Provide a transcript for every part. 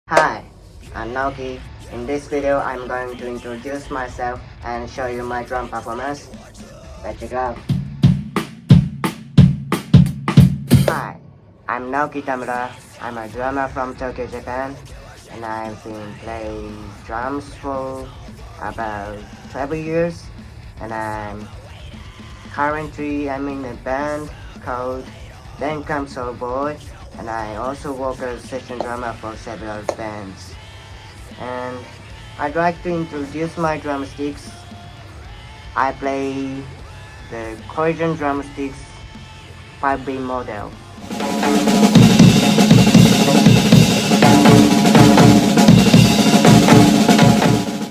Hi, I'm Naoki. In this video, I'm going to introduce myself and show you my drum performance. Let's go. Hi, I'm Naoki Tamura. I'm a drummer from Tokyo, Japan, and I've been playing drums for about 12 years, and I'm in a band called Then Comes Soul Boy, and I also work as session drummer for several bands. And I'd like to introduce my drumsticks. I play the Collision Drumsticks 5B model.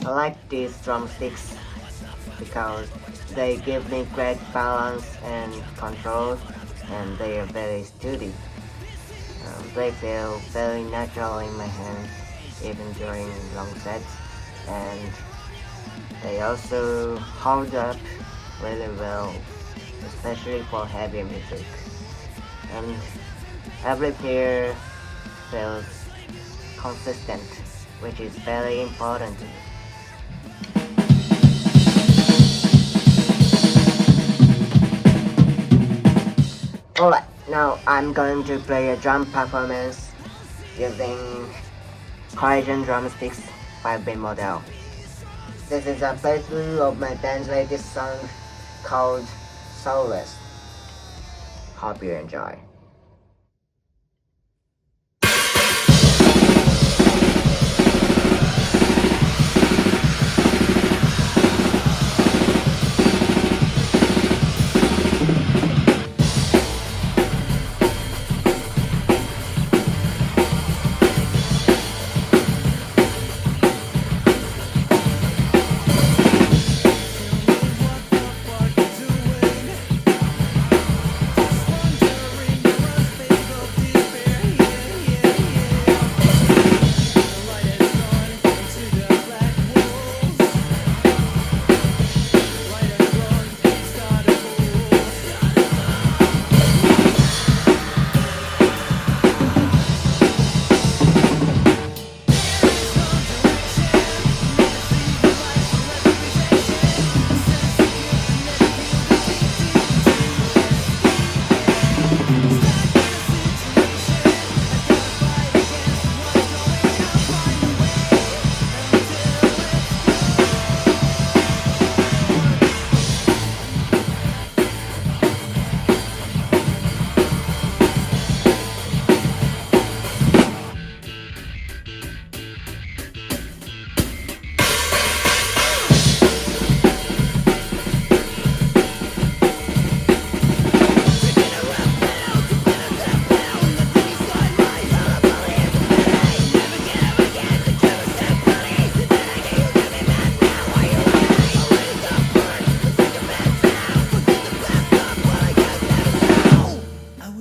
I like these drumsticks because they give me great balance and control, and they are very sturdy. They feel very natural in my hands even during long sets, and they also hold up really well, especially for heavy music. And every pair feels consistent, which is very important to me. Alright, now I'm going to play a drum performance using Collision Drumsticks 5B model. This is a playthrough of my band's latest song called Soulless. Hope you enjoy.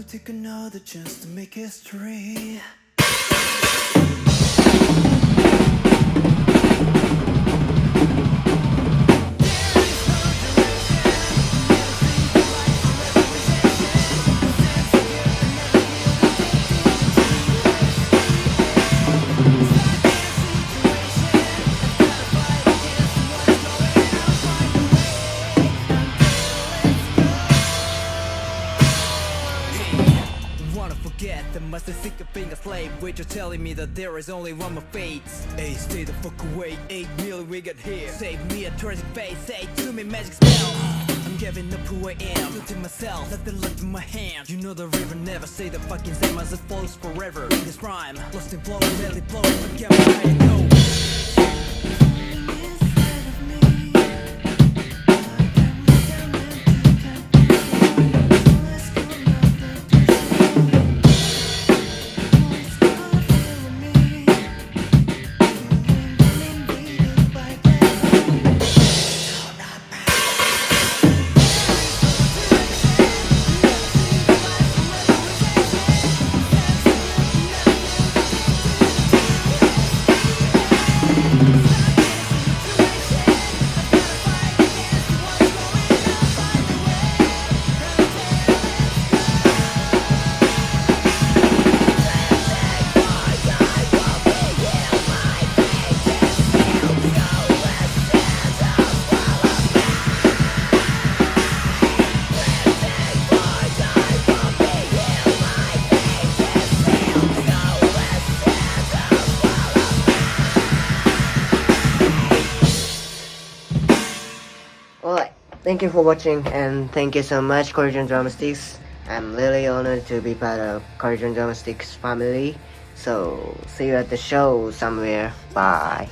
Take another chance to make history. That must be sick of being a slave. Wait, you're telling me that there is only one more fate. Hey, stay the fuck away. 8 million we got here. Save me a tragic face. Say to me magic spell. I'm giving up who I am. Still to myself, nothing left in my hand. You know the river never say the fucking same as it flows forever. In this rhyme, lost in flow, barely blow. Forget where I go. Thank you for watching, and thank you so much, Collision Drumsticks. I'm really honored to be part of Collision Drumsticks family. So see you at the show somewhere. Bye.